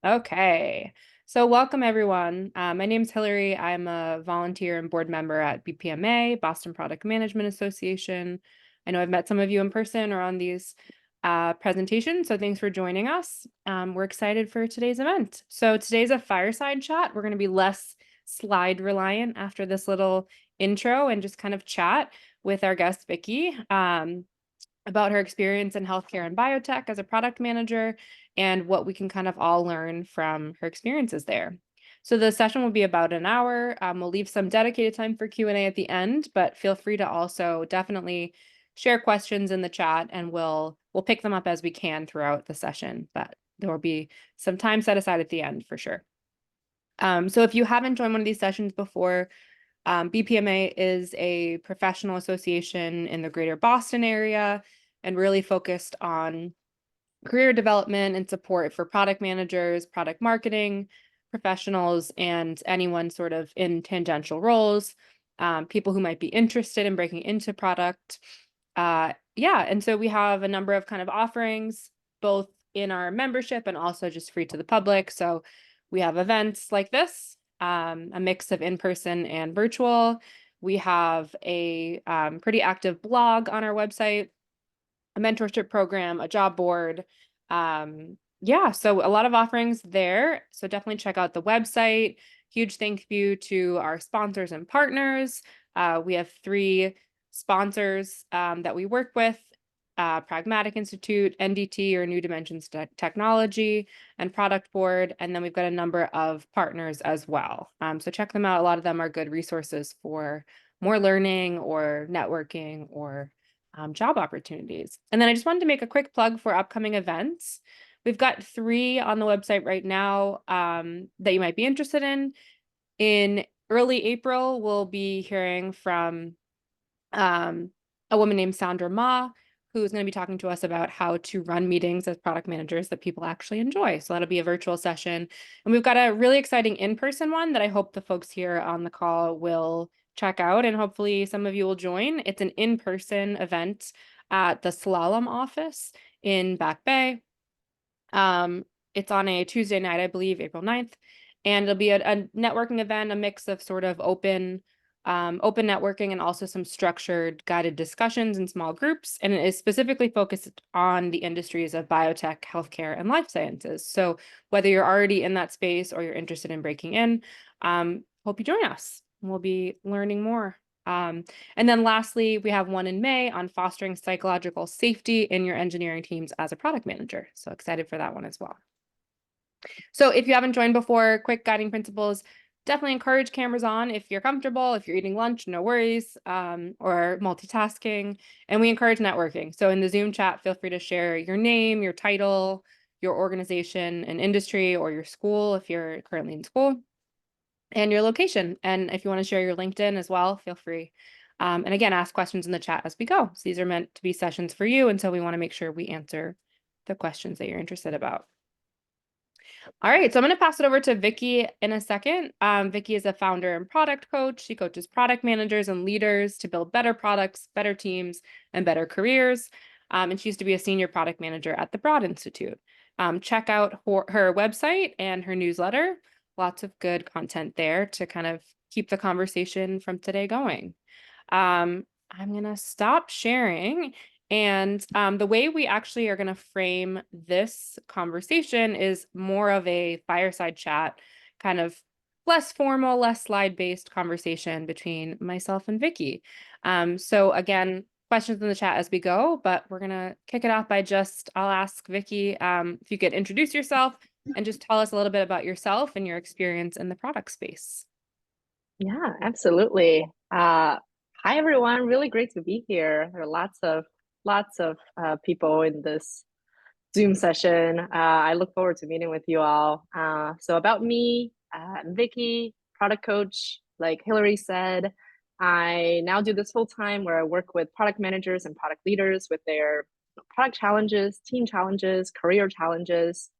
Okay. So welcome everyone. My name is Hillary. I'm a volunteer and board member at BPMA, Boston Product Management Association. I know I've met some of you in person or on these presentations, so thanks for joining us. We're excited for today's event. So today's a fireside chat. We're going to be less slide reliant after this little intro and just kind of chat with our guest, Vicky. About her experience in healthcare and biotech as a product manager and what we can kind of all learn from her experiences there. So the session will be about an hour. We'll leave some dedicated time for Q&A at the end, but feel free to also definitely share questions in the chat and we'll pick them up as we can throughout the session. But there will be some time set aside at the end for sure. So if you haven't joined one of these sessions before, BPMA is a professional association in the greater Boston area and really focused on career development and support for product managers, product marketing professionals, and anyone sort of in tangential roles, people who might be interested in breaking into product. Yeah, and so we have a number of kind of offerings, both in our membership and also just free to the public. So we have events like this, a mix of in-person and virtual. We have a pretty active blog on our website, a mentorship program, a job board. Yeah, so a lot of offerings there. So definitely check out the website. Huge thank you to our sponsors and partners. We have 3 sponsors that we work with, Pragmatic Institute, NDT or New Dimensions Technology, and Product Board. And then we've got a number of partners as well. So check them out. A lot of them are good resources for more learning or networking or job opportunities. And then I just wanted to make a quick plug for upcoming events. We've got 3 on the website right now that you might be interested in. In early April, we'll be hearing from a woman named Sandra Ma, who's going to be talking to us about how to run meetings as product managers that people actually enjoy. So that'll be a virtual session. And we've got a really exciting in-person one that I hope the folks here on the call will check out, and hopefully some of you will join. It's an in-person event at the Slalom office in Back Bay. It's on a Tuesday night, I believe, April 9th. And it'll be a networking event, a mix of sort of open networking and also some structured guided discussions in small groups. And it is specifically focused on the industries of biotech, healthcare, and life sciences. So whether you're already in that space or you're interested in breaking in, hope you join us. We'll be learning more. And then lastly, we have one in May on fostering psychological safety in your engineering teams as a product manager. So excited for that one as well. So if you haven't joined before, quick guiding principles, definitely encourage cameras on if you're comfortable. If you're eating lunch, no worries, or multitasking. And we encourage networking. So in the Zoom chat, feel free to share your name, your title, your organization and industry, or your school if you're currently in school, and your location. And if you want to share your LinkedIn as well, feel free. And again, ask questions in the chat as we go. So these are meant to be sessions for you. And so we want to make sure we answer the questions that you're interested about. All right, so I'm going to pass it over to Vicky in a second. Vicky is a founder and product coach. She coaches product managers and leaders to build better products, better teams, and better careers. And she used to be a senior product manager at the Broad Institute. Check out her website and her newsletter. Lots of good content there to kind of keep the conversation from today going. I'm going to stop sharing. And the way we actually are going to frame this conversation is more of a fireside chat, kind of less formal, less slide-based conversation between myself and Vicky. So again, questions in the chat as we go, but we're going to kick it off by I'll ask Vicky if you could introduce yourself and just tell us a little bit about yourself and your experience in the product space. Yeah, absolutely. Hi everyone, really great to be here. There are lots of people in this Zoom session. I look forward to meeting with you all. So about me, I'm Vicky, product coach. Like Hillary said, I now do this full time where I work with product managers and product leaders with their product challenges, team challenges, career challenges.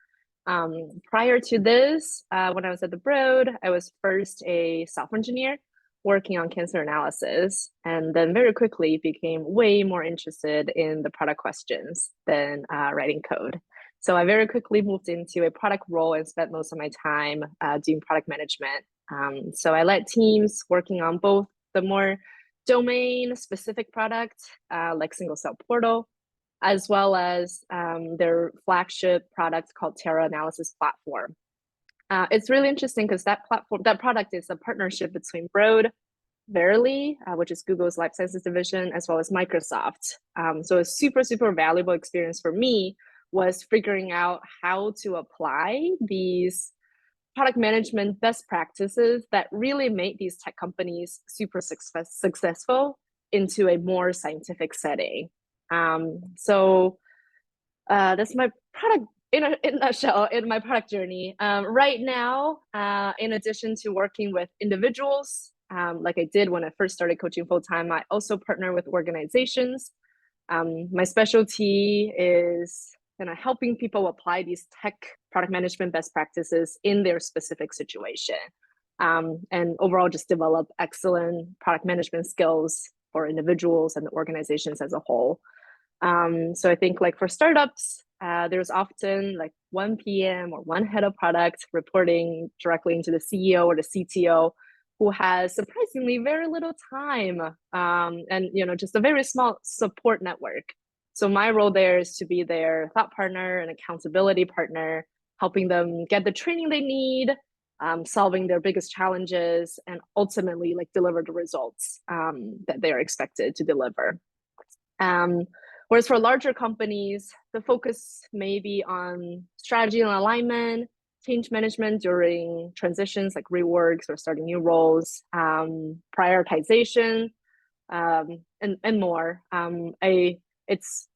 Prior to this, when I was at the Broad, I was first a software engineer working on cancer analysis, and then very quickly became way more interested in the product questions than writing code. So I very quickly moved into a product role and spent most of my time doing product management. So I led teams working on both the more domain specific product, like single cell portal, as well as their flagship product called Terra Analysis Platform. It's really interesting because that product is a partnership between Broad, Verily, which is Google's life sciences division, as well as Microsoft. So a super, super valuable experience for me was figuring out how to apply these product management best practices that really make these tech companies super successful into a more scientific setting. So that's my product in a nutshell in my product journey. Right now, in addition to working with individuals, like I did when I first started coaching full time, I also partner with organizations. My specialty is kind of helping people apply these tech product management best practices in their specific situation. And overall, just develop excellent product management skills for individuals and the organizations as a whole. So I think like for startups, there's often like one PM or one head of product reporting directly into the CEO or the CTO who has surprisingly very little time and just a very small support network. So my role there is to be their thought partner and accountability partner, helping them get the training they need, solving their biggest challenges, and ultimately like deliver the results that they're expected to deliver. Whereas for larger companies, the focus may be on strategy and alignment, change management during transitions like reworks or starting new roles, prioritization, and more. It's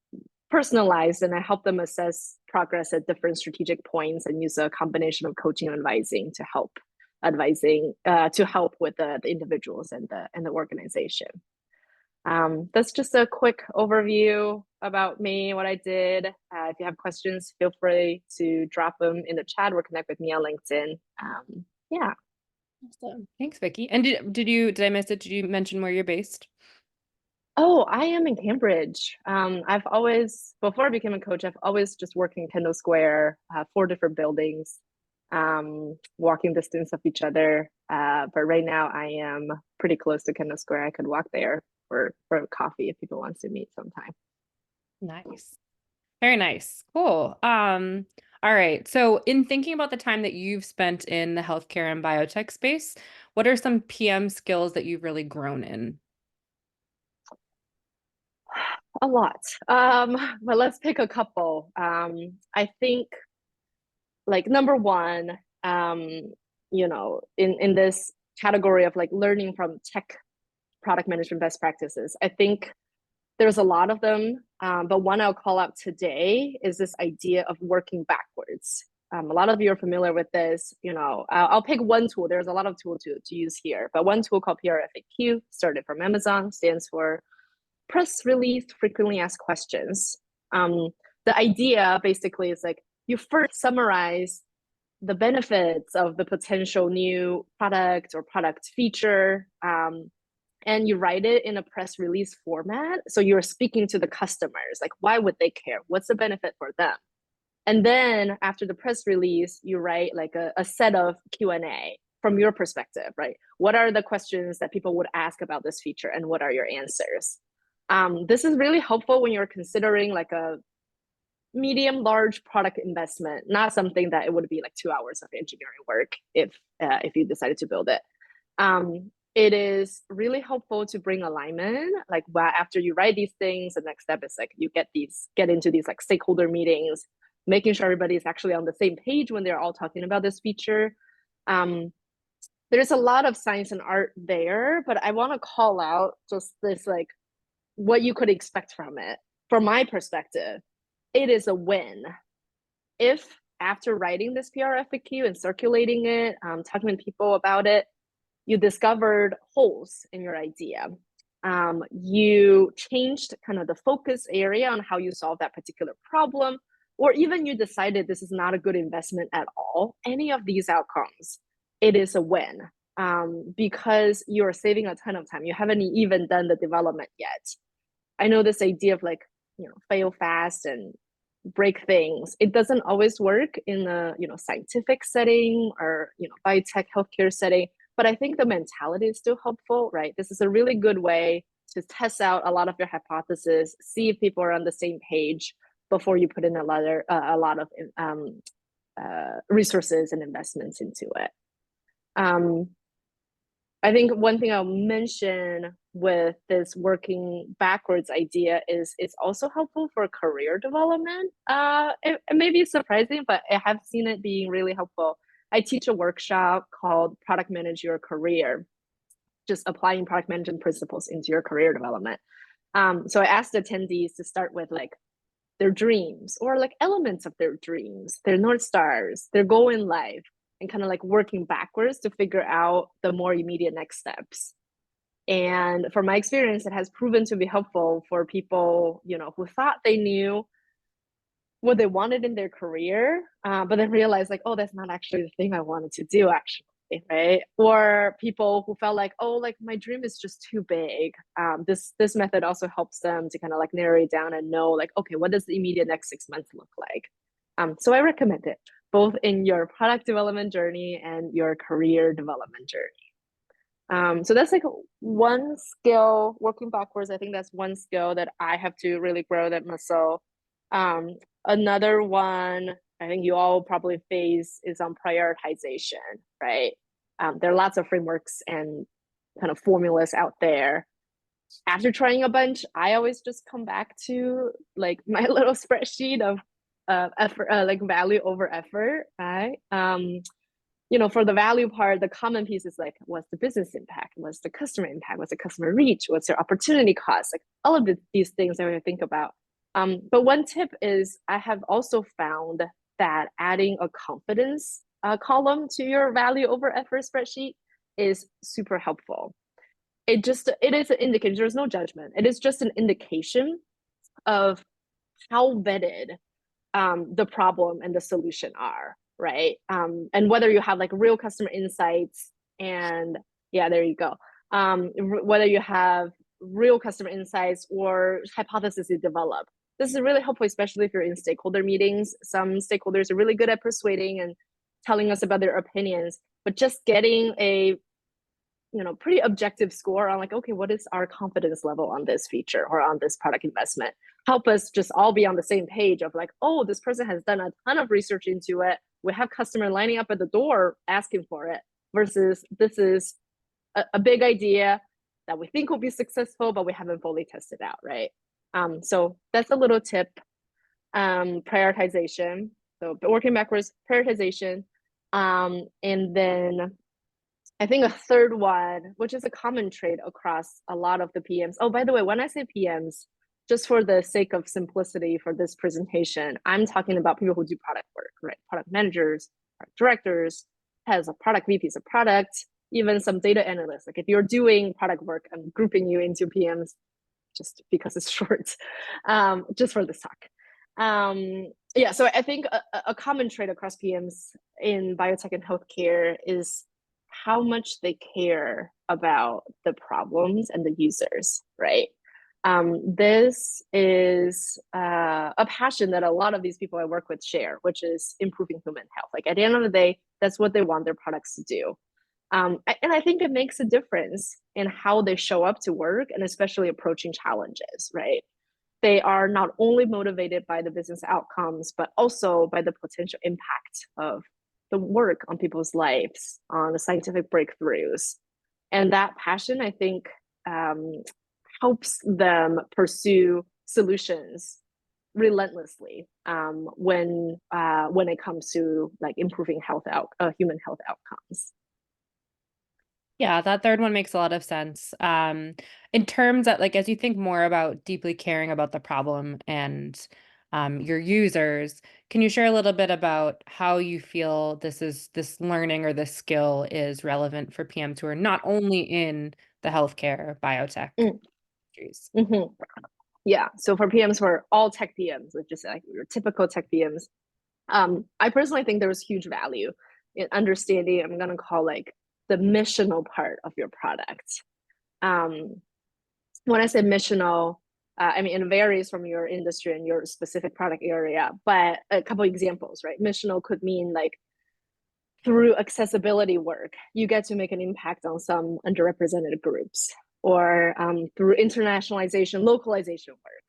personalized, and I help them assess progress at different strategic points and use a combination of coaching and advising to help with the individuals and the organization. That's just a quick overview about me, what I did. If you have questions, feel free to drop them in the chat or connect with me on LinkedIn. Yeah. Awesome. Thanks, Vicky. And did I miss it? Did you mention where you're based? Oh, I am in Cambridge. I've always, before I became a coach, I've always just worked in Kendall Square, 4 different buildings, walking distance of each other. But right now I am pretty close to Kendall Square. I could walk there for a coffee if people want to meet sometime. Nice. Very nice. Cool. All right. So in thinking about the time that you've spent in the healthcare and biotech space, what are some PM skills that you've really grown in? A lot. But let's pick a couple. I think like number one, in this category of like learning from tech product management best practices, I think there's a lot of them, but one I'll call out today is this idea of working backwards. A lot of you are familiar with this. I'll pick one tool. There's a lot of tools to use here, but one tool called PRFAQ, started from Amazon, stands for Press Release Frequently Asked Questions. The idea basically is like you first summarize the benefits of the potential new product or product feature, and you write it in a press release format. So you're speaking to the customers, like why would they care? What's the benefit for them? And then after the press release, you write like a set of Q&A from your perspective, right? What are the questions that people would ask about this feature and what are your answers? This is really helpful when you're considering like a medium large product investment, not something that it would be like 2 hours of engineering work if you decided to build it. It is really helpful to bring alignment. Like after you write these things, the next step is like you get into these like stakeholder meetings, making sure everybody is actually on the same page when they're all talking about this feature. There's a lot of science and art there, but I want to call out just this like what you could expect from it. From my perspective, it is a win if after writing this PRFAQ and circulating it, talking to people about it, you discovered holes in your idea. You changed kind of the focus area on how you solve that particular problem, or even you decided this is not a good investment at all. Any of these outcomes, it is a win because you're saving a ton of time. You haven't even done the development yet. I know this idea of like, fail fast and break things. It doesn't always work in a scientific setting or biotech healthcare setting, but I think the mentality is still helpful, right? This is a really good way to test out a lot of your hypotheses, see if people are on the same page before you put in a lot of resources and investments into it. I think one thing I'll mention with this working backwards idea is it's also helpful for career development. It may be surprising, but I have seen it being really helpful. I teach a workshop called Product Manage Your Career, just applying product management principles into your career development. So I asked attendees to start with like their dreams or like elements of their dreams, their North Stars, their goal in life, and kind of like working backwards to figure out the more immediate next steps. And from my experience, it has proven to be helpful for people, who thought they knew what they wanted in their career, but then realized like, oh, that's not actually the thing I wanted to do actually. Right? Or people who felt like, oh, like my dream is just too big. This method also helps them to kind of like narrow it down and know like, okay, what does the immediate next 6 months look like? So I recommend it both in your product development journey and your career development journey. So that's like one skill working backwards. I think that's one skill that I have to really grow that muscle. Another one I think you all probably face is on prioritization, right? There are lots of frameworks and kind of formulas out there. After trying a bunch, I always just come back to like my little spreadsheet of effort, like value over effort, right? For the value part, the common piece is like, what's the business impact? What's the customer impact? What's the customer reach? What's your opportunity cost? Like all of these things I think about. But one tip is I have also found that adding a confidence column to your value over effort spreadsheet is super helpful. It is an indication. There's no judgment. It is just an indication of how vetted the problem and the solution are, right? And whether you have like real customer insights and yeah, there you go. Whether you have real customer insights or hypotheses you develop. This is really helpful, especially if you're in stakeholder meetings. Some stakeholders are really good at persuading and telling us about their opinions, but just getting a pretty objective score on like, okay, what is our confidence level on this feature or on this product investment? Help us just all be on the same page of like, oh, this person has done a ton of research into it. We have customer lining up at the door asking for it versus this is a big idea that we think will be successful, but we haven't fully tested out, right? So that's a little tip. Prioritization. So working backwards, prioritization. And then I think a third one, which is a common trait across a lot of the PMs. Oh, by the way, when I say PMs, just for the sake of simplicity for this presentation, I'm talking about people who do product work, right? Product managers, product directors, heads of product, VPs of product, even some data analysts. Like if you're doing product work, I'm grouping you into PMs just because it's short, just for this talk. Yeah, so I think a common trait across PMs in biotech and healthcare is how much they care about the problems and the users, right? This is a passion that a lot of these people I work with share, which is improving human health. Like at the end of the day, that's what they want their products to do. And I think it makes a difference in how they show up to work and especially approaching challenges, right? They are not only motivated by the business outcomes, but also by the potential impact of the work on people's lives, on the scientific breakthroughs. And that passion, I think, helps them pursue solutions relentlessly when it comes to like improving human health outcomes. Yeah, that third one makes a lot of sense. In terms of like as you think more about deeply caring about the problem and your users, can you share a little bit about how you feel this learning or this skill is relevant for PMs who are not only in the healthcare biotech Mm. industries? Mm-hmm. Yeah, so for PMs, for all tech PMs, which is like your typical tech PMs, I personally think there was huge value in understanding, I'm gonna call like the missional part of your product. When I say missional, I mean, it varies from your industry and your specific product area, but a couple examples, right? Missional could mean like through accessibility work, you get to make an impact on some underrepresented groups, or through internationalization, localization work,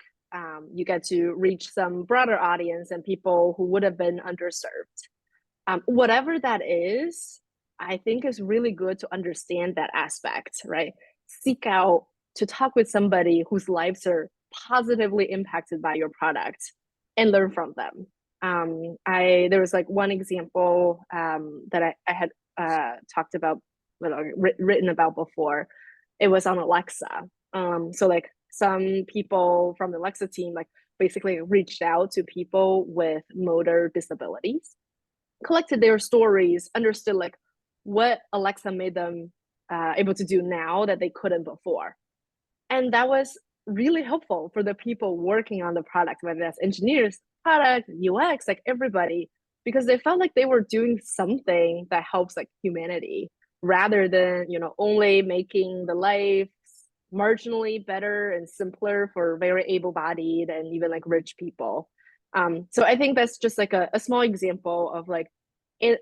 you get to reach some broader audience and people who would have been underserved. Whatever that is, I think is really good to understand that aspect, right? Seek out to talk with somebody whose lives are positively impacted by your product and learn from them. I there was like one example that I had talked about, written about before. It was on Alexa. So like some people from the Alexa team like basically reached out to people with motor disabilities, collected their stories, understood like what Alexa made them able to do now that they couldn't before. And that was really helpful for the people working on the product, whether that's engineers, product, UX, like everybody, because they felt like they were doing something that helps like humanity rather than, only making the life marginally better and simpler for very able-bodied and even like rich people. So I think that's just like a small example of like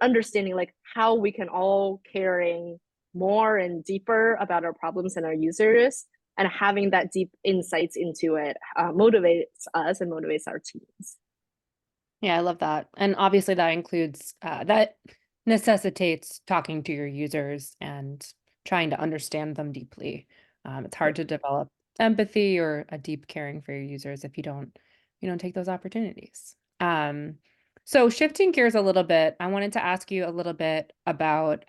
understanding like how we can all caring more and deeper about our problems and our users, and having that deep insights into it motivates us and motivates our teams. Yeah, I love that. And obviously that includes that necessitates talking to your users and trying to understand them deeply. It's hard to develop empathy or a deep caring for your users if you don't take those opportunities. So shifting gears a little bit, I wanted to ask you a little bit about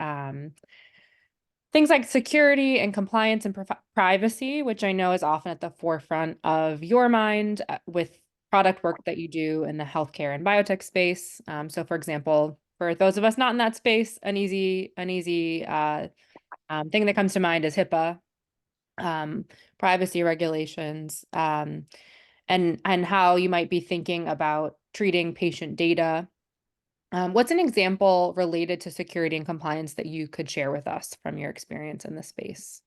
things like security and compliance and privacy, which I know is often at the forefront of your mind with product work that you do in the healthcare and biotech space. So, for example, for those of us not in that space, an easy thing that comes to mind is HIPAA, privacy regulations, and how you might be thinking about treating patient data. What's an example related to security and compliance that you could share with us from your experience in this space?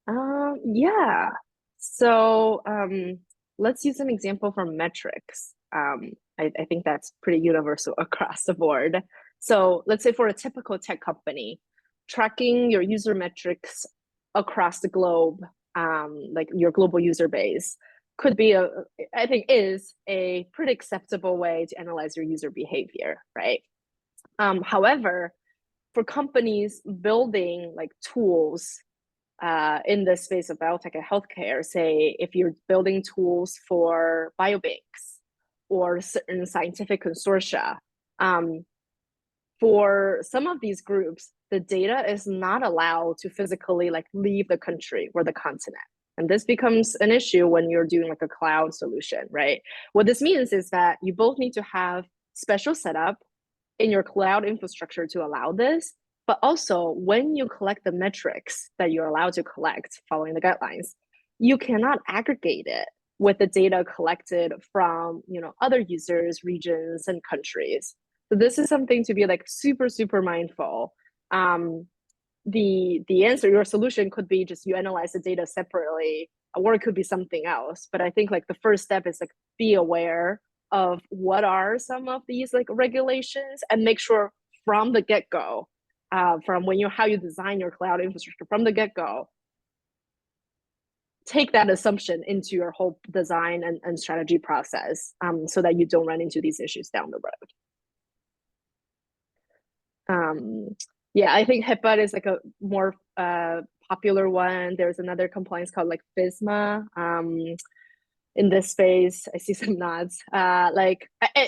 Yeah. So let's use an example from metrics. I think that's pretty universal across the board. So let's say for a typical tech company, tracking your user metrics across the globe, like your global user base, could be I think is a pretty acceptable way to analyze your user behavior, right? However, for companies building like tools in the space of biotech and healthcare, say if you're building tools for biobanks or certain scientific consortia, um, for some of these groups, the data is not allowed to physically like leave the country or the continent. And this becomes an issue when you're doing like a cloud solution, right? What this means is that you both need to have special setup in your cloud infrastructure to allow this. But also, when you collect the metrics that you're allowed to collect following the guidelines, you cannot aggregate it with the data collected from other users, regions, and countries. So this is something to be like super, super mindful. The answer, your solution could be just you analyze the data separately, or it could be something else. But I think like the first step is like be aware of what are some of these like regulations, and make sure from the get-go, from when you how you design your cloud infrastructure from the get-go, take that assumption into your whole design and strategy process, so that you don't run into these issues down the road. Yeah, I think HIPAA is like a more popular one. There's another compliance called like FISMA. In this space, I see some nods. I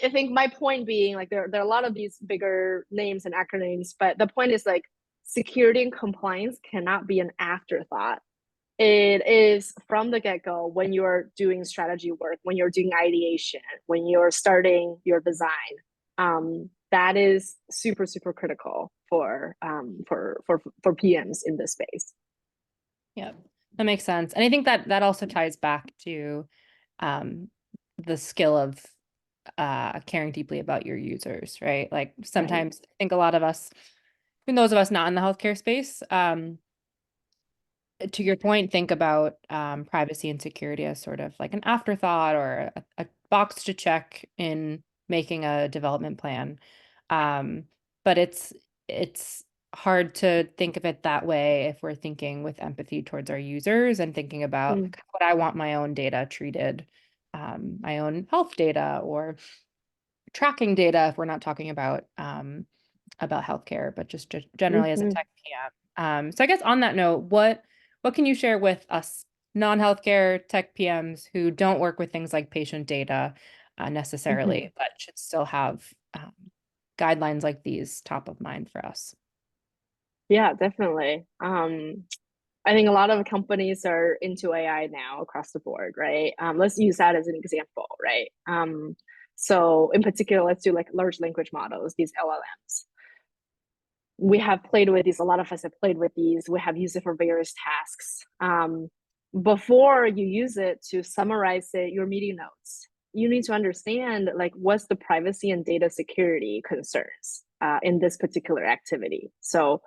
think my point being like there are a lot of these bigger names and acronyms, but the point is like security and compliance cannot be an afterthought. It is from the get-go when you're doing strategy work, when you're doing ideation, when you're starting your design. That is super, super critical for PMs in this space. Yeah, that makes sense. And I think that also ties back to um, the skill of caring deeply about your users, right? Like Right. sometimes I think a lot of us, even those of us not in the healthcare space, to your point, think about privacy and security as sort of like an afterthought or a box to check in making a development plan. Um, but it's hard to think of it that way if we're thinking with empathy towards our users and thinking about Mm, like, what I want my own data treated, my own health data or tracking data if we're not talking about healthcare, but just generally as a mhm, tech PM. So I guess on that note, what can you share with us non-healthcare tech PMs who don't work with things like patient data mhm. necessarily, but should still have guidelines like these top of mind for us? Yeah, definitely. I think a lot of companies are into AI now across the board, right? Let's use that as an example, right? So in particular, let's do like large language models, these LLMs. We have played with these, a lot of us have played with these. We have used it for various tasks. Before you use it to summarize your meeting notes, you need to understand like what's the privacy and data security concerns in this particular activity. So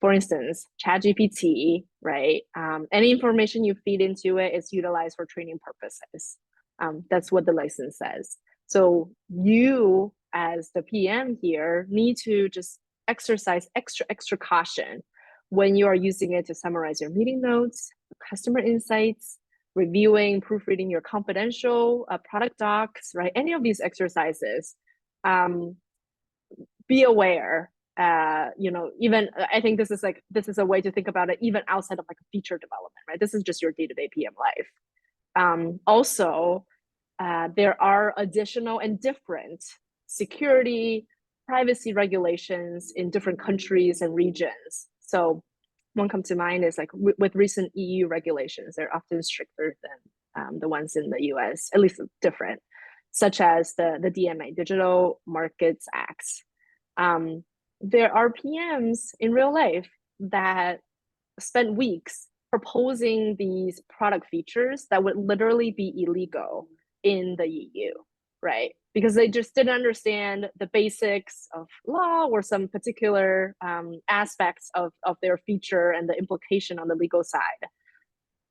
for instance, ChatGPT, right? Any information you feed into it is utilized for training purposes. That's what the license says. So you, as the PM here, need to just exercise extra caution when you are using it to summarize your meeting notes, customer insights, reviewing, proofreading your confidential product docs, right? Any of these exercises, um, be aware. Even I think this is a way to think about it, even outside of like a feature development, right? This is just your day-to-day PM life. Also, there are additional and different security, privacy regulations in different countries and regions. So one come to mind is like with recent EU regulations, they're often stricter than the ones in the US, at least different, such as the DMA, Digital Markets Acts. Um, there are PMs in real life that spent weeks proposing these product features that would literally be illegal in the EU, right? Because they just didn't understand the basics of law or some particular aspects of their feature and the implication on the legal side.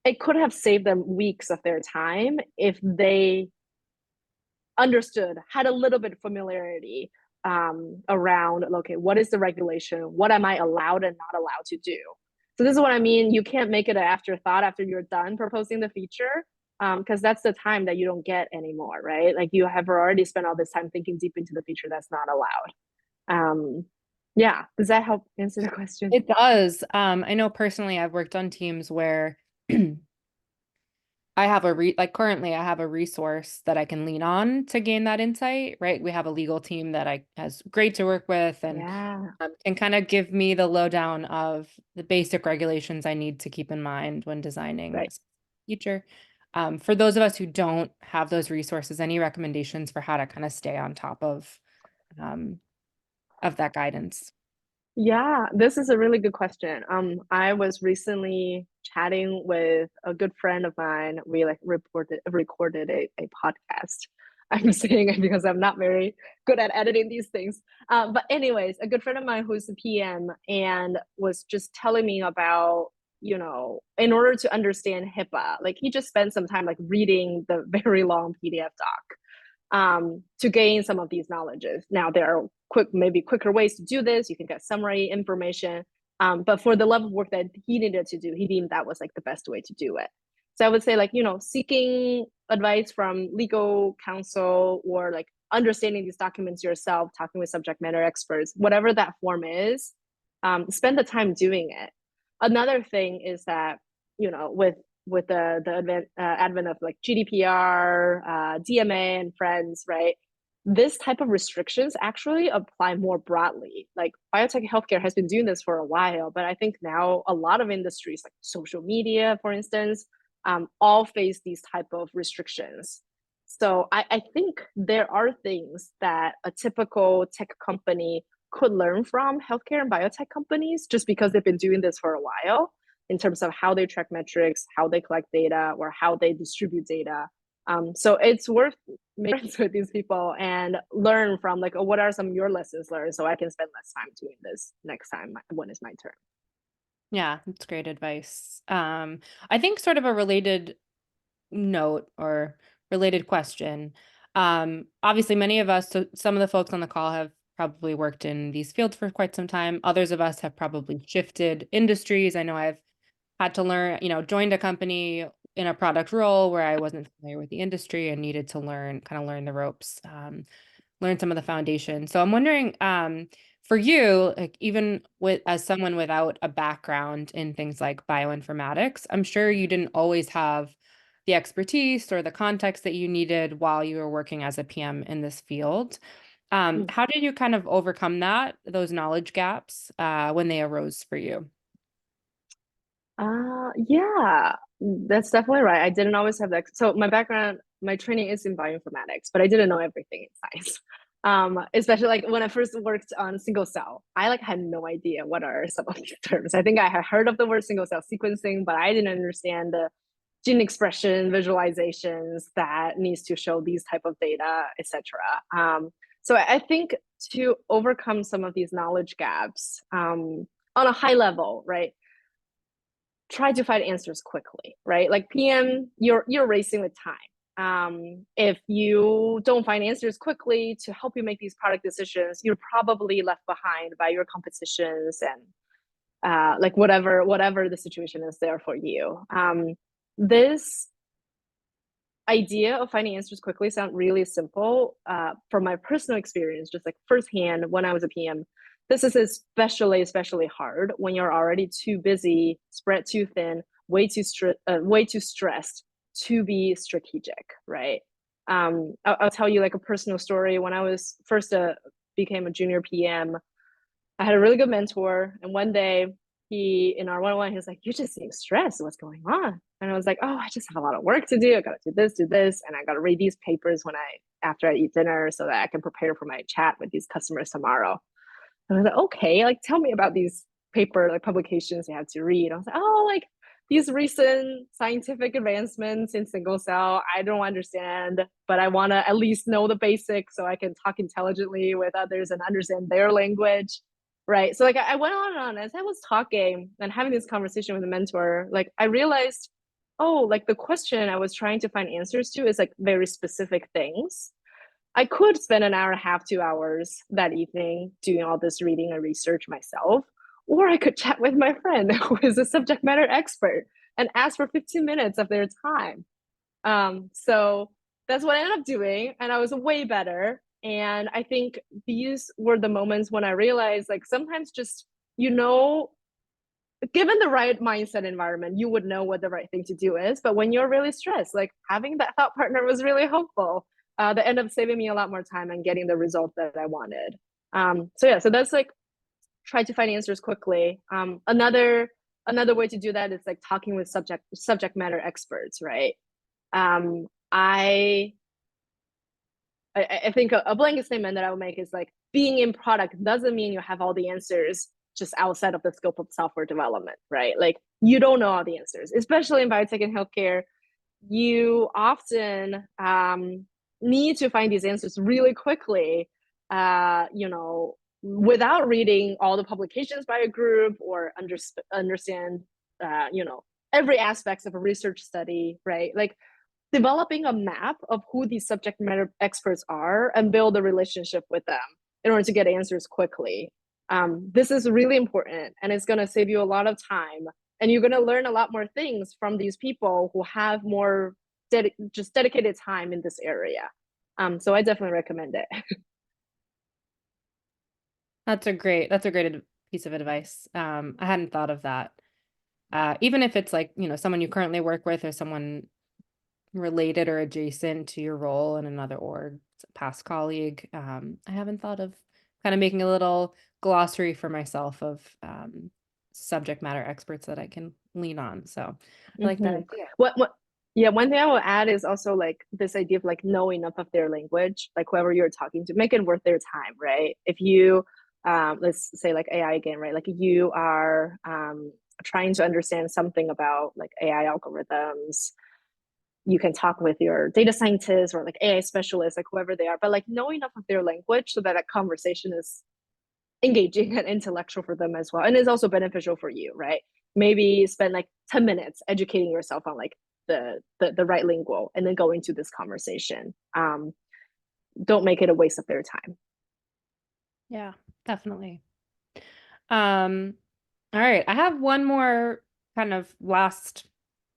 It could have saved them weeks of their time if they understood, had a little bit of familiarity around, okay, what is the regulation? What am I allowed and not allowed to do? So this is what I mean. You can't make it an afterthought after you're done proposing the feature, because that's the time that you don't get anymore, right? Like you have already spent all this time thinking deep into the feature that's not allowed. Yeah, does that help answer the question? It does. I know personally I've worked on teams where I have like currently I have a resource that I can lean on to gain that insight, right? We have a legal team that I has great to work with and Yeah, can kind of give me the lowdown of the basic regulations I need to keep in mind when designing right. a feature. For those of us who don't have those resources, any recommendations for how to kind of stay on top um, of that guidance? Yeah, this is a really good question. I was recently chatting with a good friend of mine. We like recorded a podcast. I'm saying it because I'm not very good at editing these things. But anyways, a good friend of mine who's a PM and was just telling me about, in order to understand HIPAA, like he just spent some time like reading the very long PDF doc to gain some of these knowledges. Now there are maybe quicker ways to do this. You can get summary information, but for the level of work that he needed to do, he deemed that was like the best way to do it. So I would say like seeking advice from legal counsel or like understanding these documents yourself, talking with subject matter experts, whatever that form is, spend the time doing it. Another thing is that with the advent of like GDPR, DMA, and friends, right? This type of restrictions actually apply more broadly. Like biotech healthcare has been doing this for a while, but I think now a lot of industries, like social media, for instance, all face these type of restrictions. So I think there are things that a typical tech company could learn from healthcare and biotech companies just because they've been doing this for a while in terms of how they track metrics, how they collect data, or how they distribute data. So it's worth making friends with these people and learn from like, oh, what are some of your lessons learned so I can spend less time doing this next time when it's my turn. Yeah, that's great advice. I think sort of a related note or related question. Obviously, many of us, so some of the folks on the call have probably worked in these fields for quite some time. Others of us have probably shifted industries. I know I've had to learn, joined a company in a product role where I wasn't familiar with the industry and needed to learn the ropes, learn some of the foundation. So I'm wondering, for you, like even with as someone without a background in things like bioinformatics, I'm sure you didn't always have the expertise or the context that you needed while you were working as a PM in this field. How did you kind of overcome those knowledge gaps, when they arose for you? Yeah, that's definitely right. I didn't always have that. So my background, my training is in bioinformatics, but I didn't know everything in science. Especially like when I first worked on single cell, I like had no idea what are some of these terms. I think I had heard of the word single cell sequencing, but I didn't understand the gene expression visualizations that needs to show these type of data, etc. So I think to overcome some of these knowledge gaps, on a high level, right? Try to find answers quickly, right? Like PM, you're racing with time. If you don't find answers quickly to help you make these product decisions, you're probably left behind by your competitions and like whatever the situation is there for you. This idea of finding answers quickly sound really simple. From my personal experience, just like firsthand when I was a PM, this is especially hard when you're already too busy, spread too thin, way too stressed to be strategic, right? I'll tell you like a personal story. When I was first became a junior PM, I had a really good mentor, and one day in our one-on-one, he was like, "You just seem stressed. What's going on?" And I was like, "Oh, I just have a lot of work to do. I got to do this, and I got to read these papers after I eat dinner so that I can prepare for my chat with these customers tomorrow." And I was like, "Okay, like tell me about these publications you have to read." I was like, "Oh, like these recent scientific advancements in single cell. I don't understand, but I want to at least know the basics so I can talk intelligently with others and understand their language." Right. So like I went on and on as I was talking and having this conversation with a mentor, like I realized, oh, like the question I was trying to find answers to is like very specific things. I could spend an hour and a half, 2 hours that evening doing all this reading and research myself, or I could chat with my friend who is a subject matter expert and ask for 15 minutes of their time. So that's what I ended up doing, and I was way better. And I think these were the moments when I realized, like, sometimes just, you know, given the right mindset environment, you would know what the right thing to do is. But when you're really stressed, like having that thought partner was really helpful. That ended up saving me a lot more time and getting the result that I wanted. So yeah, so that's like try to find answers quickly. Another way to do that is like talking with subject matter experts, right? Um, I I think a blanket statement that I would make is like being in product doesn't mean you have all the answers just outside of the scope of software development, right? Like you don't know all the answers, especially in biotech and healthcare. You often need to find these answers really quickly, without reading all the publications by a group or understand, every aspects of a research study, right? Like developing a map of who these subject matter experts are and build a relationship with them in order to get answers quickly. This is really important and it's going to save you a lot of time. And you're going to learn a lot more things from these people who have more just dedicated time in this area. So I definitely recommend it. That's a great piece of advice. I hadn't thought of that. Even if it's like, someone you currently work with or someone related or adjacent to your role in another org, a past colleague. I haven't thought of kind of making a little glossary for myself of subject matter experts that I can lean on. So I like that Mm-hmm. idea. Yeah, one thing I will add is also like this idea of like know enough of their language, like whoever you're talking to, make it worth their time, right? If you, let's say like AI again, right? Like you are trying to understand something about like AI algorithms, you can talk with your data scientist or like AI specialist, like whoever they are, but like know enough of their language so that that conversation is engaging and intellectual for them as well. And it's also beneficial for you, right? Maybe spend like 10 minutes educating yourself on like the right lingual and then go into this conversation. Don't make it a waste of their time. Yeah, definitely. Um, all right. I have one more kind of last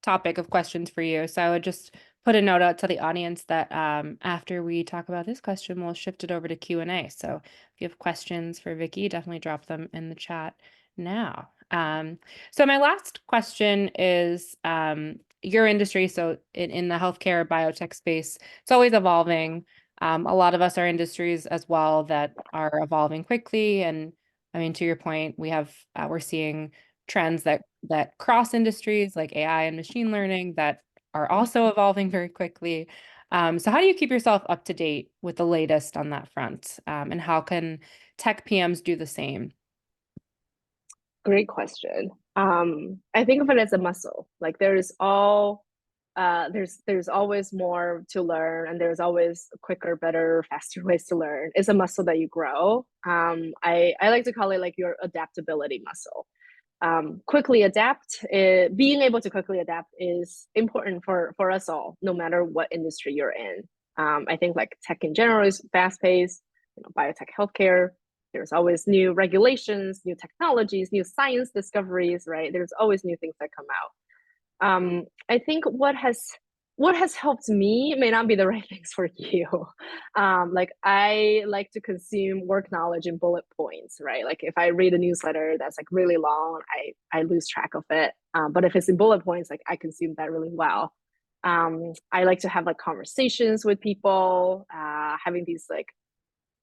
topic of questions for you. So I would just put a note out to the audience that after we talk about this question, we'll shift it over to Q&A. So if you have questions for Vicky, definitely drop them in the chat now. So my last question is your industry. So in the healthcare biotech space, it's always evolving. A lot of us are industries as well that are evolving quickly. And I mean, to your point, we're seeing trends that cross industries like AI and machine learning that are also evolving very quickly. So how do you keep yourself up to date with the latest on that front? And how can tech PMs do the same? Great question. I think of it as a muscle. Like there's always more to learn, and there's always quicker, better, faster ways to learn. It's a muscle that you grow. I like to call it like your adaptability muscle. Quickly adapt, being able to quickly adapt is important for us all, no matter what industry you're in. I think like tech in general is fast paced, biotech, healthcare. There's always new regulations, new technologies, new science discoveries, right? There's always new things that come out. I think what has helped me may not be the right things for you. Like I like to consume work knowledge in bullet points, right? Like if I read a newsletter that's like really long, I lose track of it. But if it's in bullet points, like I consume that really well. I like to have like conversations with people, having these like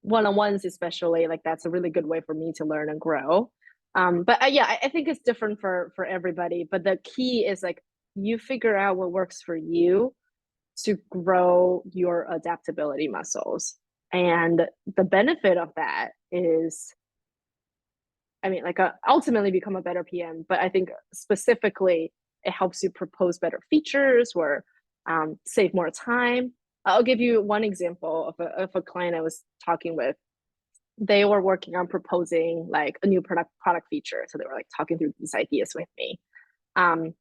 one-on-ones especially, like that's a really good way for me to learn and grow. But yeah, I think it's different for everybody, but the key is like you figure out what works for you to grow your adaptability muscles. And the benefit of that is, I mean, like ultimately become a better PM, but I think specifically it helps you propose better features or save more time. I'll give you one example of a client I was talking with. They were working on proposing like a new product feature. So they were like talking through these ideas with me. Um,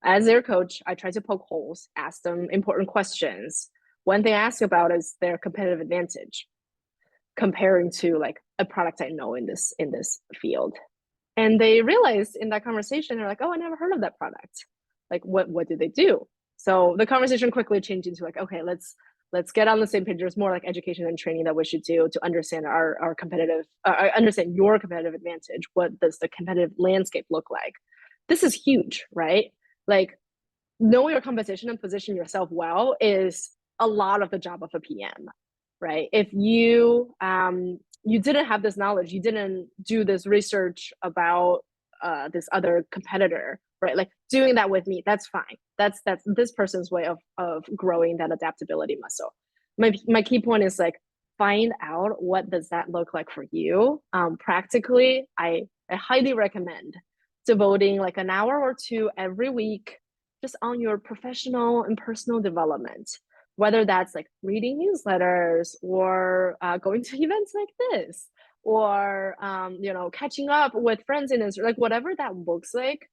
as their coach, I tried to poke holes, ask them important questions. One thing I ask about is their competitive advantage comparing to like a product I know in this field. And they realized in that conversation, they're like, "Oh, I never heard of that product. Like, what do they do?" So the conversation quickly changed into like, "Okay, let's get on the same page. There's more like education and training that we should do to understand our competitive, understand your competitive advantage. What does the competitive landscape look like? This is huge, right? Like knowing your competition and position yourself well is a lot of the job of a PM, right? If you didn't have this knowledge, you didn't do this research about this other competitor, right? Like doing that with me, that's fine. That's this person's way of growing that adaptability muscle. My key point is like find out what does that look like for you. Practically, I highly recommend devoting like an hour or two every week just on your professional and personal development, whether that's like reading newsletters or going to events like this or catching up with friends in this, like whatever that looks like.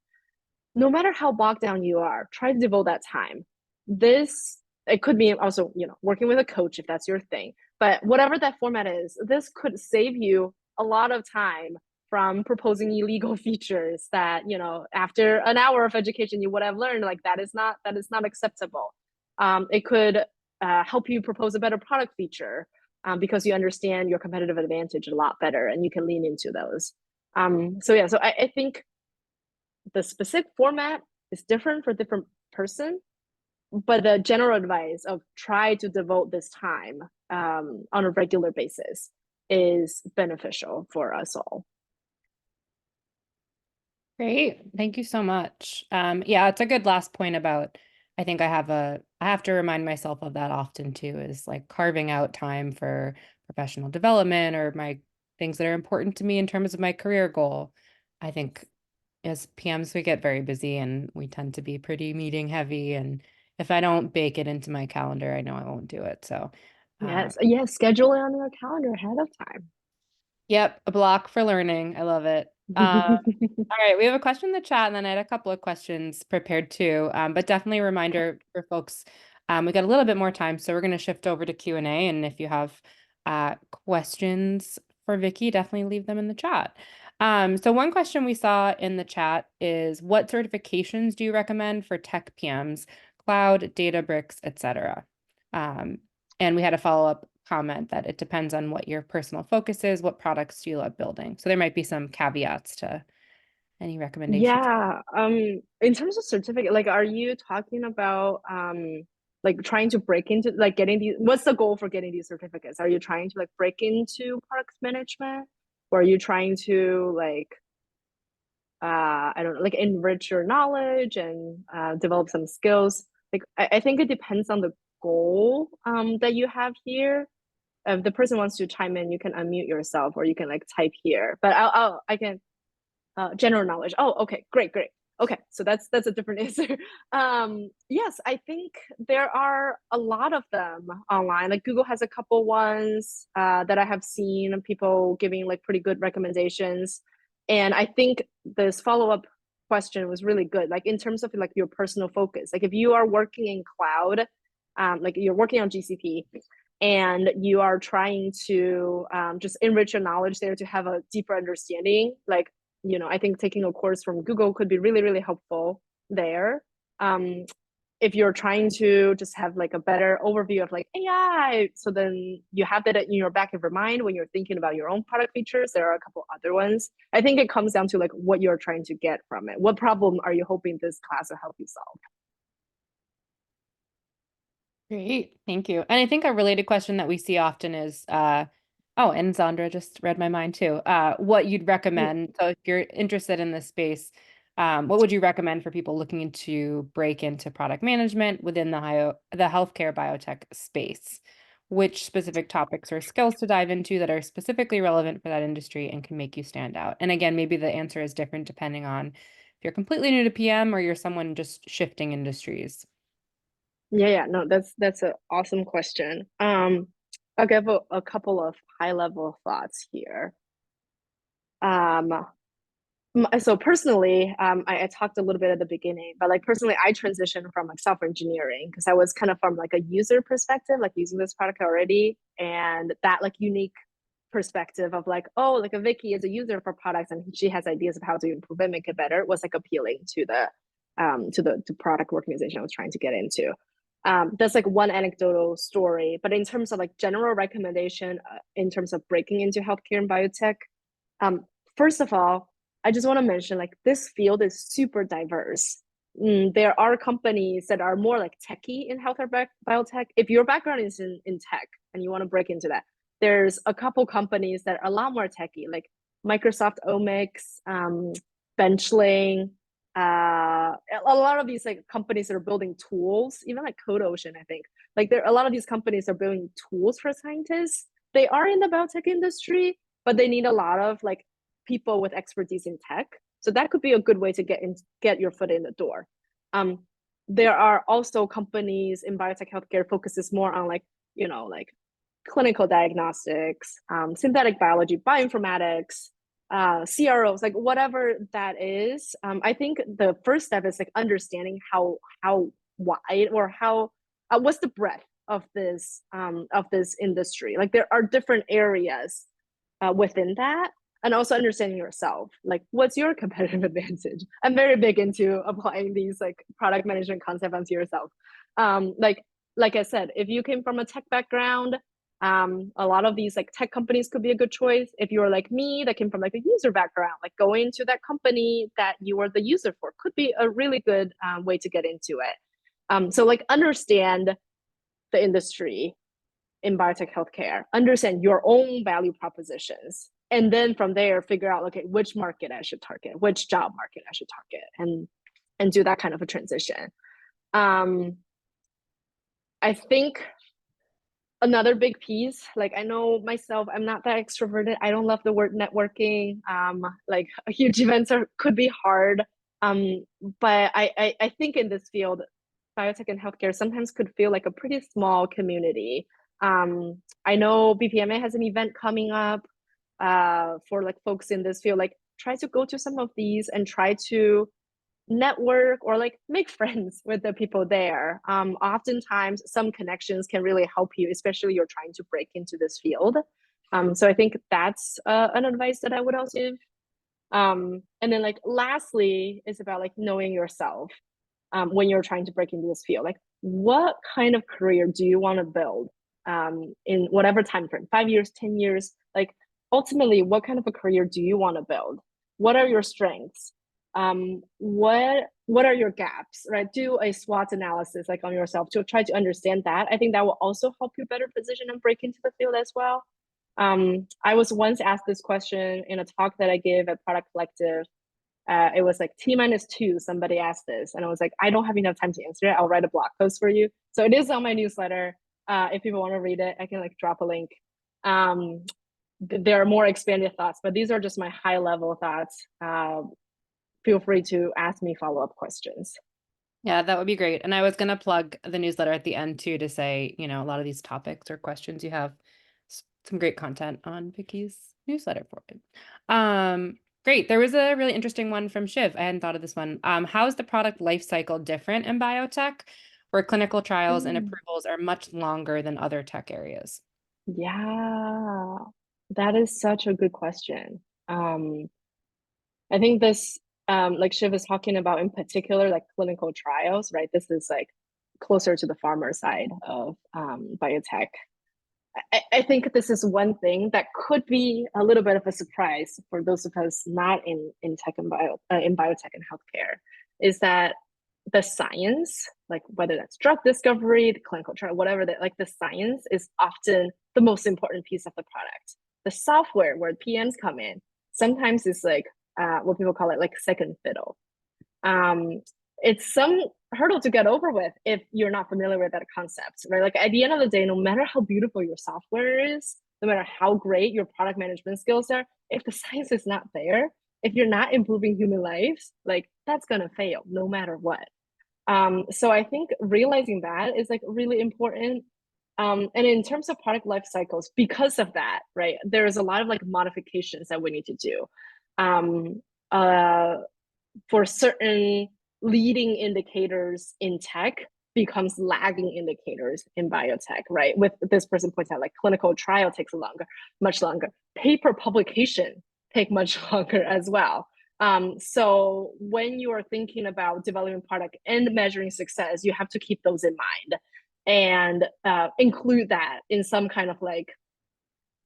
No matter how bogged down you are, try to devote that time. This it could be also working with a coach if that's your thing, but whatever that format is, this could save you a lot of time from proposing illegal features that after an hour of education you would have learned like that is not acceptable. It could help you propose a better product feature because you understand your competitive advantage a lot better and you can lean into those. So I think the specific format is different for different person, but the general advice of try to devote this time on a regular basis is beneficial for us all. Great. Thank you so much. Yeah, it's a good last point about I have to remind myself of that often too, is like carving out time for professional development or my things that are important to me in terms of my career goal. I think as PMs, we get very busy and we tend to be pretty meeting heavy. And if I don't bake it into my calendar, I know I won't do it. So, Yes, yes, schedule it on your calendar ahead of time. Yep, a block for learning. I love it. All right, we have a question in the chat, and then I had a couple of questions prepared too. But definitely a reminder for folks, we got a little bit more time, so we're going to shift over to Q&A. And if you have questions for Vicky, definitely leave them in the chat. So one question we saw in the chat is, what certifications do you recommend for tech PMs, cloud, Databricks, etc.? And we had a follow-up comment that it depends on what your personal focus is, what products do you love building. So there might be some caveats to any recommendations. Yeah, in terms of certificate, like, are you talking about like trying to break into like getting these, what's the goal for getting these certificates? Are you trying to like break into product management, or are you trying to like I don't know, like enrich your knowledge and develop some skills? Like I think it depends on the goal that you have here. If the person wants to chime in, you can unmute yourself or you can like type here. But I can general knowledge. Oh, okay, great, great. Okay, so that's a different answer. Yes, I think there are a lot of them online. Like Google has a couple ones that I have seen people giving like pretty good recommendations. And I think this follow-up question was really good. Like in terms of like your personal focus, like if you are working in cloud, like you're working on GCP, and you are trying to just enrich your knowledge there to have a deeper understanding, like, you know, I think taking a course from Google could be really, really helpful there. If you're trying to just have like a better overview of like AI, so then you have that in your back of your mind when you're thinking about your own product features. There are a couple other ones. I think it comes down to like what you're trying to get from it. What problem are you hoping this class will help you solve? Great, thank you. And I think a related question that we see often is, oh, and Zandra just read my mind too. What you'd Yeah. recommend. So if you're interested in this space, what would you recommend for people looking to break into product management within the healthcare biotech space? Which specific topics or skills to dive into that are specifically relevant for that industry and can make you stand out? And again, maybe the answer is different depending on if you're completely new to PM or you're someone just shifting industries. Yeah, no, that's an awesome question. I'll give a couple of high level thoughts here. Um, so personally, I talked a little bit at the beginning, but like personally, I transitioned from like software engineering because I was kind of from like a user perspective, like using this product already, and that like unique perspective of like, oh, like a Vicky is a user for products and she has ideas of how to improve it, make it better, was like appealing to the to product organization I was trying to get into. That's like one anecdotal story, but in terms of like general recommendation, in terms of breaking into healthcare and biotech, um, first of all, I just want to mention like this field is super diverse. There are companies that are more like techie in healthcare biotech. If your background is in tech and you want to break into that, there's a couple companies that are a lot more techie, like Microsoft Omics, Benchling, a lot of these like companies that are building tools, even like Code Ocean, I think. Like there, a lot of these companies are building tools for scientists. They are in the biotech industry, but they need a lot of like people with expertise in tech. So that could be a good way to get your foot in the door. Um, there are also companies in biotech healthcare focuses more on like, you know, like clinical diagnostics, synthetic biology, bioinformatics, CROs, like whatever that is. I think the first step is like understanding how wide or how what's the breadth of this industry. Like there are different areas within that, and also understanding yourself, like what's your competitive advantage. I'm very big into applying these like product management concepts onto yourself. Like I said, if you came from a tech background, a lot of these like tech companies could be a good choice. If you're like me that came from like a user background, like going to that company that you were the user for could be a really good way to get into it. So like understand the industry in biotech healthcare, understand your own value propositions, and then from there figure out, okay, which market I should target, which job market I should target, and do that kind of a transition. I think another big piece, like I know myself, I'm not that extroverted, I don't love the word networking. Like huge events could be hard, but I think in this field, biotech and healthcare sometimes could feel like a pretty small community. I know BPMA has an event coming up. for like folks in this field, like try to go to some of these and try to network or like make friends with the people there. Oftentimes, some connections can really help you, especially you're trying to break into this field. So I think that's an advice that I would also give. And then like lastly is about like knowing yourself when you're trying to break into this field. Like, what kind of career do you want to build in whatever time frame, 5 years, 10 years? Like, ultimately, what kind of a career do you want to build? What are your strengths? What are your gaps? Right? Do a SWOT analysis like on yourself to try to understand that. I think that will also help you better position and break into the field as well. I was once asked this question in a talk that I gave at Product Collective. It was like T-2. Somebody asked this, and I was like, I don't have enough time to answer it. I'll write a blog post for you. So it is on my newsletter. If people want to read it, I can like drop a link. There are more expanded thoughts, but these are just my high level thoughts. Feel free to ask me follow-up questions. Yeah, that would be great. And I was going to plug the newsletter at the end too to say, a lot of these topics or questions you have some great content on Vicky's newsletter for it. Great. There was a really interesting one from Shiv. I hadn't thought of this one. How is the product life cycle different in biotech, where clinical trials and Mm, approvals are much longer than other tech areas? yeah, that is such a good question. I think this, like Shiv is talking about in particular, like clinical trials, right? This is like closer to the farmer side of biotech. I think this is one thing that could be a little bit of a surprise for those of us not in tech and in biotech and healthcare, is that the science, like whether that's drug discovery, the clinical trial, whatever, that like the science is often the most important piece of the product. The software where PMs come in sometimes is like what people call it like second fiddle. um, it's some hurdle to get over with if you're not familiar with that concept, right? Like at the end of the day, no matter how beautiful your software is, no matter how great your product management skills are, if the science is not there, if you're not improving human lives, like that's gonna fail no matter what. So I think realizing that is like really important. And in terms of product life cycles, because of that, right, there's a lot of like modifications that we need to do. Um, uh, for certain leading indicators in tech becomes lagging indicators in biotech, right? With this person points out like clinical trial takes longer, much longer. Paper publication take much longer as well. So when you are thinking about developing product and measuring success, you have to keep those in mind and include that in some kind of like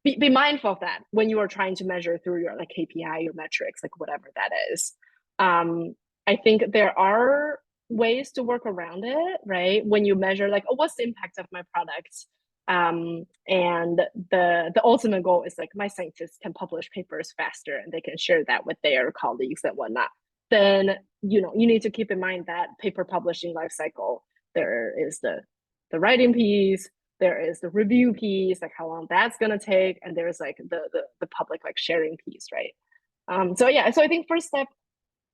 be mindful of that when you are trying to measure through your like KPI, your metrics, like whatever that is. I think there are ways to work around it, right? When you measure like, oh, what's the impact of my product? And the ultimate goal is like my scientists can publish papers faster and they can share that with their colleagues and whatnot. Then you need to keep in mind that paper publishing life cycle. There is the writing piece, there is the review piece, like how long that's gonna take, and there's like the public like sharing piece, right? So yeah, so I think first step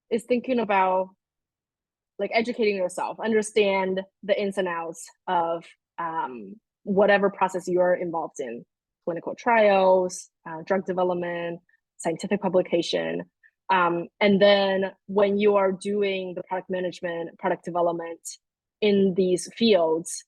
is thinking about like educating yourself, understand the ins and outs of whatever process you're involved in, clinical trials, drug development, scientific publication. And then when you are doing the product management, product development in these fields,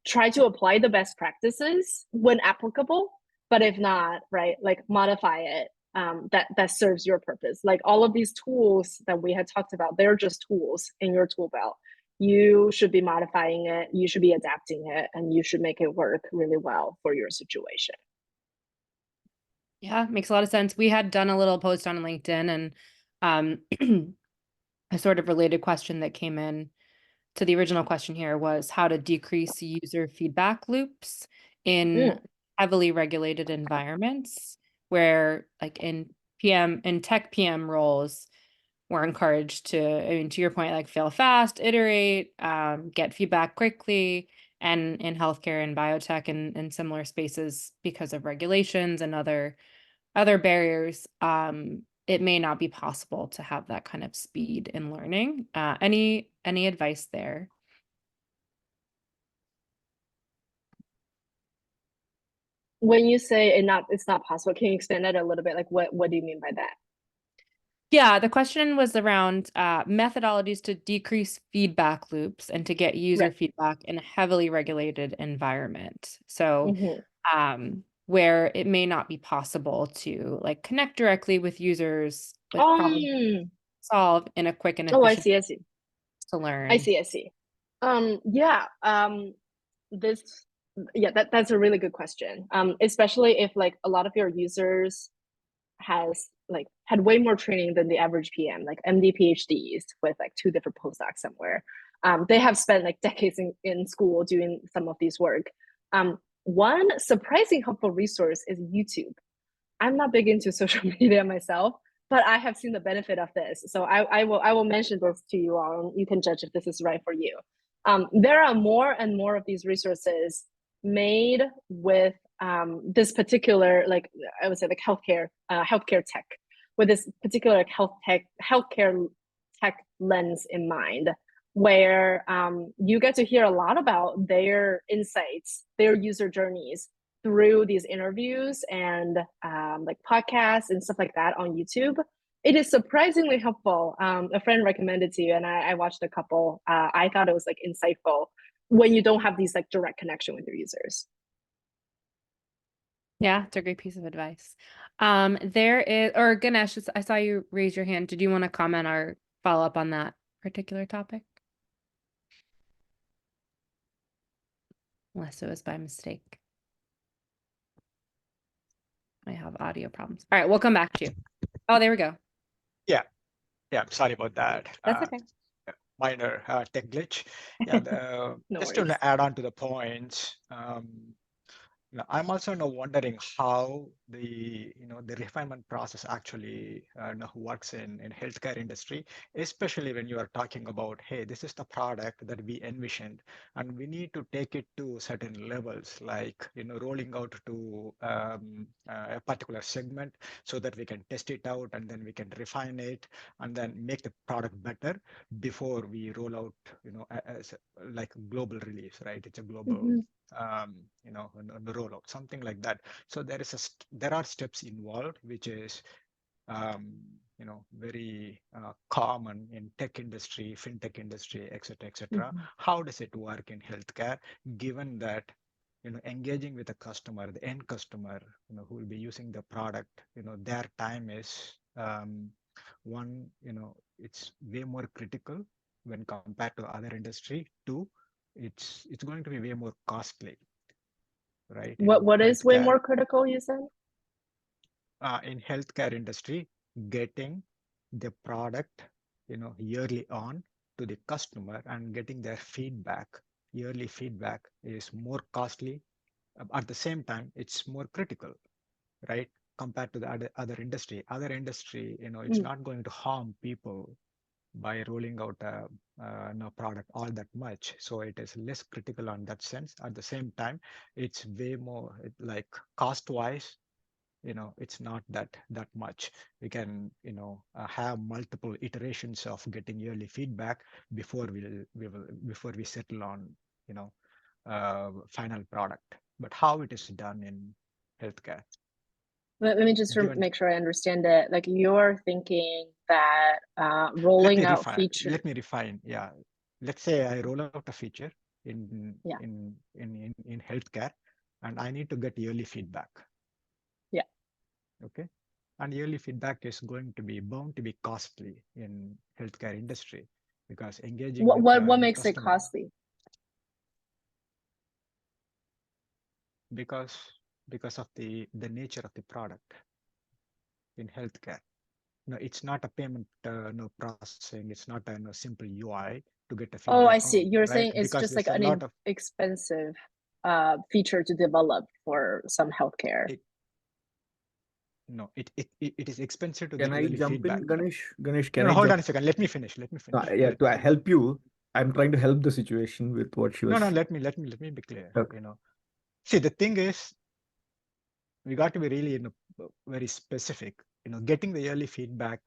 try to apply the best practices when applicable. But if not, right, like modify it that serves your purpose. Like all of these tools that we had talked about, they're just tools in your tool belt. You should be modifying it, you should be adapting it, and you should make it work really well for your situation. Yeah, makes a lot of sense. We had done a little post on LinkedIn and a sort of related question that came in to the original question here was how to decrease user feedback loops in Mm, heavily regulated environments where like in tech PM roles, we're encouraged to, I mean, to your point, like fail fast, iterate, get feedback quickly. And in healthcare and biotech and similar spaces, because of regulations and other barriers, it may not be possible to have that kind of speed in learning. Any advice there? When you say it's not possible, can you expand that a little bit? Like what do you mean by that? Yeah, the question was around methodologies to decrease feedback loops and to get user Right. feedback in a heavily regulated environment. So, Hmm. where it may not be possible to like connect directly with users with problem Um, solve in a quick and oh, I efficient see, I see. to I learn. see, I see. Yeah, this, yeah, that's a really good question. Especially if like a lot of your users has like had way more training than the average PM, like MD PhDs with like two different postdocs somewhere. They have spent like decades in school doing some of these work. One surprising helpful resource is YouTube. I'm not big into social media myself, but I have seen the benefit of this. So I will mention this to you all. You can judge if this is right for you. There are more and more of these resources made with this particular, like I would say, like healthcare tech, with this particular like, healthcare tech lens in mind, where you get to hear a lot about their insights, their user journeys through these interviews and like podcasts and stuff like that on YouTube. It is surprisingly helpful. A friend recommended to you, and I watched a couple. I thought it was like insightful when you don't have these like direct connection with your users. Yeah, it's a great piece of advice. There is, or Ganesh, I saw you raise your hand. Did you want to comment or follow up on that particular topic? Unless it was by mistake. I have audio problems. All right, we'll come back to you. Oh, there we go. Yeah, yeah. Sorry about that. That's okay. Minor tech glitch. Yeah, No just worries. to add on to the points. I'm also now wondering how the refinement process actually works in healthcare industry, especially when you are talking about, hey, this is the product that we envisioned, and we need to take it to certain levels, like rolling out to a particular segment so that we can test it out and then we can refine it and then make the product better before we roll out, as like global release, right? It's a global Mm-hmm. the rollout, something like that. So there are steps involved, which is very common in tech industry, fintech industry, etc., etc. Mm-hmm. How does it work in healthcare, given that engaging with the customer, the end customer, who will be using the product, their time is one, it's way more critical when compared to other industry. Two, it's going to be way more costly, right? What is way more critical, you said? In healthcare industry, getting the product, yearly on to the customer and getting their feedback, yearly feedback is more costly. At the same time, it's more critical, right? Compared to the other industry. Other industry, it's Mm. not going to harm people by rolling out a product all that much. So it is less critical on that sense. At the same time, it's way more like cost wise, it's not that much. We can have multiple iterations of getting yearly feedback before before we settle on final product. But how it is done in healthcare, Let me just given make sure I understand it. Like you're thinking that rolling out feature. let me refine. Yeah, let's say I roll out a feature in Yeah, healthcare, and I need to get yearly feedback. yeah. Okay, and yearly feedback is going to be bound to be costly in healthcare industry because engaging with What the makes it customer, costly? because of the nature of the product in healthcare. No, it's not a payment no processing. It's not a no, simple UI to get a Oh, I feedback see. on, You're right? saying it's Because just like there's a an lot of expensive feature to develop for some healthcare. it. No, it is expensive to Can get I yearly jump in, feedback. Ganesh? Ganesh, No, can no, I hold on jump? a second. Let me finish. Let me finish. Yeah, to help you, I'm trying to help the situation with what she No, no. was. Let me be clear. Okay. See, the thing is, we got to be really very specific. Getting the yearly feedback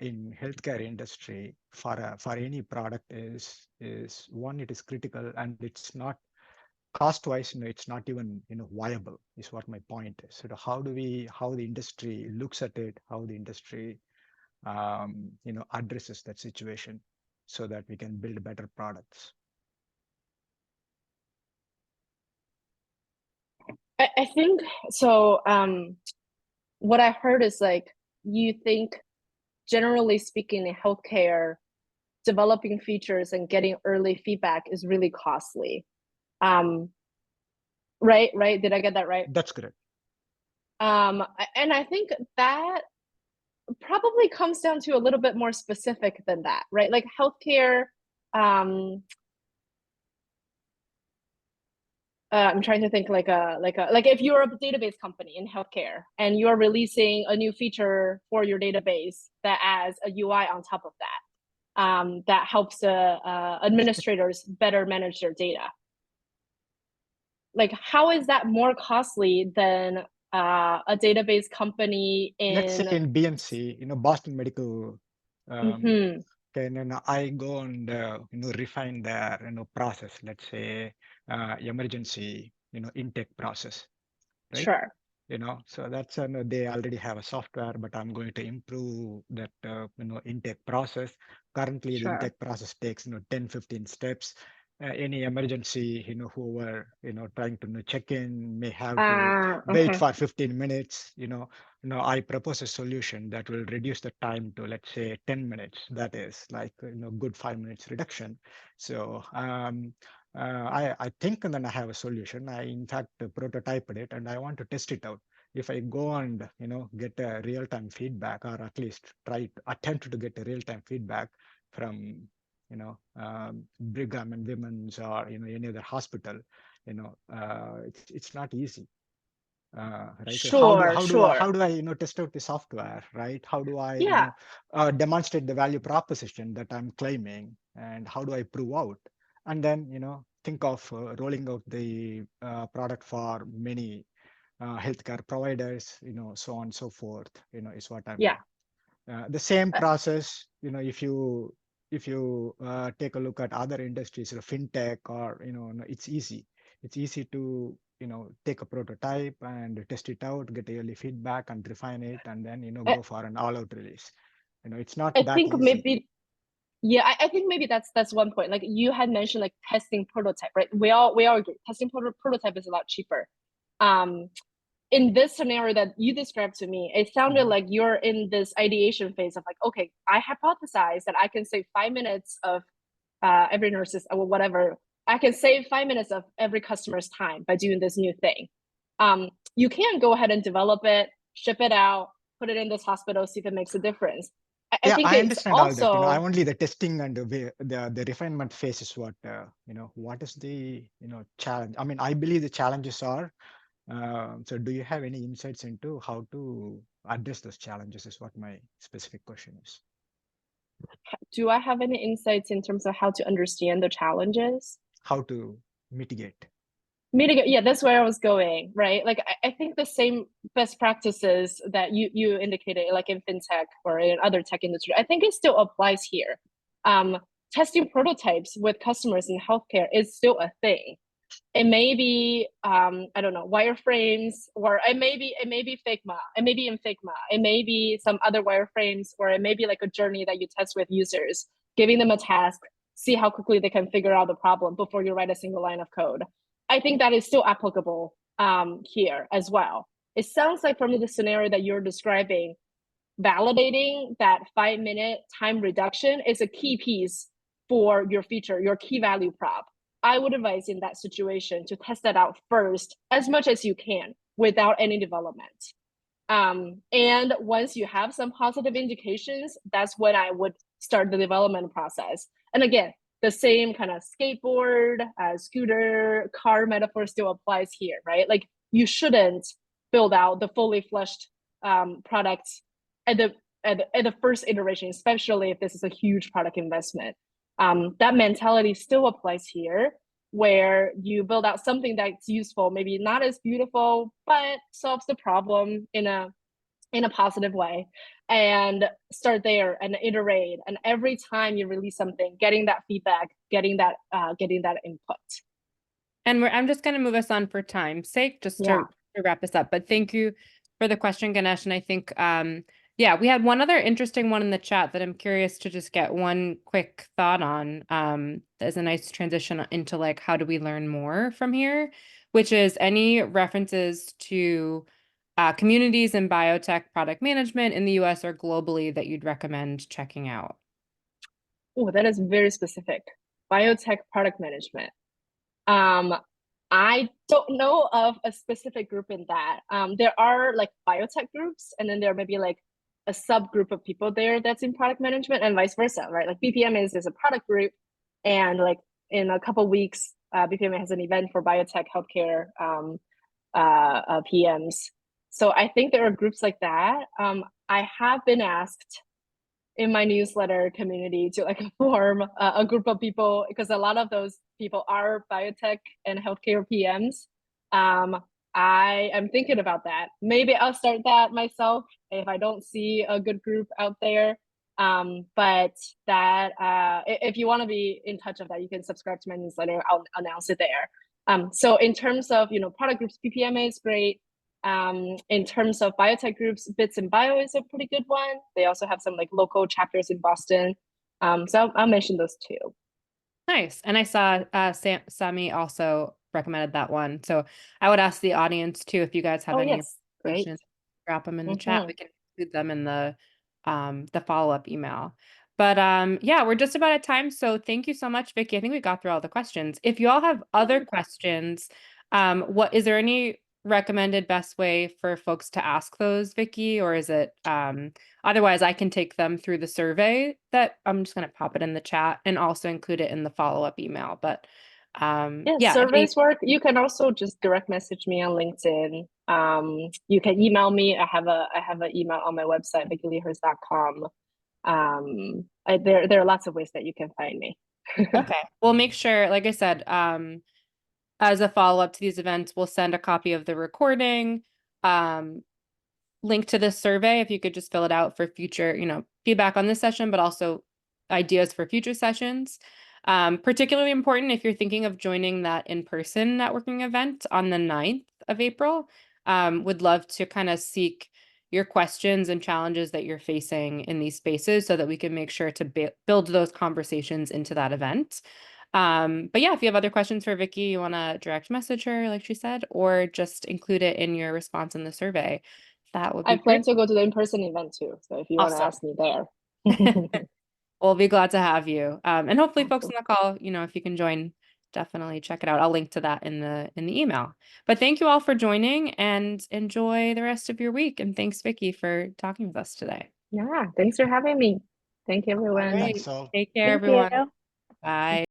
in healthcare industry for any product is one. It is critical, and it's not cost-wise, it's not even, viable, is what my point is. So how the industry looks at it, how the industry, addresses that situation so that we can build better products. I think so. What I heard is like, you think, generally speaking, in healthcare, developing features and getting early feedback is really costly. Right? Did I get that right? That's correct. And I think that probably comes down to a little bit more specific than that, right? Like healthcare, I'm trying to think like if you're a database company in healthcare and you're releasing a new feature for your database that adds a UI on top of that, that helps administrators better manage their data. Like, how is that more costly than a database company Let's say in? in BMC, Boston Medical, Mm-hmm. can I go and refine their process, let's say emergency intake process, right? Sure. So that's they already have a software, but I'm going to improve that intake process. Currently the Sure. intake process takes 10-15 steps. Any emergency, whoever trying to check in may have to wait Okay. for 15 minutes. I propose a solution that will reduce the time to, let's say, 10 minutes. That is like good 5 minutes reduction. So I think, and then I have a solution. I in fact prototyped it and I want to test it out. If I go and get a real-time feedback, or at least attempt to get a real-time feedback from Brigham and Women's, or any other hospital, it's not easy. Right? So Sure. how do I test out the software, right? How do I Yeah. demonstrate the value proposition that I'm claiming, and how do I prove out? And then think of rolling out the product for many healthcare providers, so on and so forth. Is what I'm. Yeah. The same process, if you take a look at other industries, fintech, or it's easy. It's easy to take a prototype and test it out, get early feedback, and refine it, and then I, go for an all-out release. It's not I that think easy. maybe, yeah, I think maybe that's one point. Like you had mentioned, like testing prototype, right? We all agree testing prototype is a lot cheaper. In this scenario that you described to me, it sounded like you're in this ideation phase of like, okay, I hypothesize that I can save 5 minutes of every nurse's or whatever. I can save 5 minutes of every customer's time by doing this new thing. You can go ahead and develop it, ship it out, put it in this hospital, see if it makes a difference. I Yeah, think I it's understand all that. I also, only the testing and the refinement phase is what what is the challenge. I mean, I believe the challenges are. So do you have any insights into how to address those challenges, is what my specific question is. do I have any insights in terms of how to understand the challenges? How to mitigate. Mitigate, yeah, that's where I was going, right? Like I think the same best practices that you indicated, like in fintech or in other tech industry, I think it still applies here. Testing prototypes with customers in healthcare is still a thing. It may be I don't know, wireframes, or it may be Figma, it may be in Figma, it may be some other wireframes, or it may be like a journey that you test with users, giving them a task, see how quickly they can figure out the problem before you write a single line of code. I think that is still applicable here as well. It sounds like from the scenario that you're describing, validating that 5-minute time reduction is a key piece for your feature, your key value prop. I would advise in that situation to test that out first as much as you can without any development. And once you have some positive indications, that's when I would start the development process. And again, the same kind of skateboard, scooter, car metaphor still applies here, right? Like you shouldn't build out the fully fleshed product at the first iteration, especially if this is a huge product investment. That mentality still applies here, where you build out something that's useful, maybe not as beautiful, but solves the problem in a positive way, and start there and iterate. And every time you release something, getting that feedback, getting that input. And I'm just going to move us on for time's sake, just Yeah. to wrap this up. But thank you for the question, Ganesh. And I think, yeah, we had one other interesting one in the chat that I'm curious to just get one quick thought on. As a nice transition into like, how do we learn more from here? Which is any references to communities in biotech product management in the US or globally that you'd recommend checking out? Oh, that is very specific. Biotech product management. I don't know of a specific group in that. There are like biotech groups, and then there may be like a subgroup of people there that's in product management, and vice versa, right? Like BPM is a product group, and like in a couple weeks, BPM has an event for biotech healthcare PMs. So I think there are groups like that. I have been asked in my newsletter community to like form a group of people, because a lot of those people are biotech and healthcare PMs. I am thinking about that. Maybe I'll start that myself if I don't see a good group out there. But that if you want to be in touch of that, you can subscribe to my newsletter. I'll announce it there. So in terms of product groups, BPMA is great. In terms of biotech groups, Bits and Bio is a pretty good one. They also have some like local chapters in Boston. So I'll mention those two. Nice. And I saw Sami also recommended that one. So I would ask the audience too, if you guys have Oh, any yes. Great. questions, drop them in the chat. We can include them in the follow-up email. But yeah, we're just about at time. So thank you so much, Vicky. I think we got through all the questions. If you all have other questions, what is there any recommended best way for folks to ask those, Vicky? Or is it otherwise I can take them through the survey that I'm just going to pop it in the chat and also include it in the follow-up email. But yeah, surveys work. You can also just direct message me on LinkedIn. You can email me. I have an email on my website, vickylehers.com. There are lots of ways that you can find me. Okay, we'll make sure, like I said, as a follow-up to these events, we'll send a copy of the recording, link to this survey if you could just fill it out for future, feedback on this session, but also ideas for future sessions. Particularly important if you're thinking of joining that in-person networking event on the 9th of April. Would love to kind of seek your questions and challenges that you're facing in these spaces so that we can make sure to build those conversations into that event. But yeah, if you have other questions for Vicky, you want to direct message her, like she said, or just include it in your response in the survey. That would be I plan great. to go to the in-person event too. So if you want to ask me there. We'll be glad to have you. And hopefully folks on the call, if you can join, definitely check it out. I'll link to that in the email. But thank you all for joining and enjoy the rest of your week. And thanks, Vicky, for talking with us today. Yeah, thanks for having me. Thank you, everyone. All right. Thanks all. Take care, Thank everyone. you. Bye.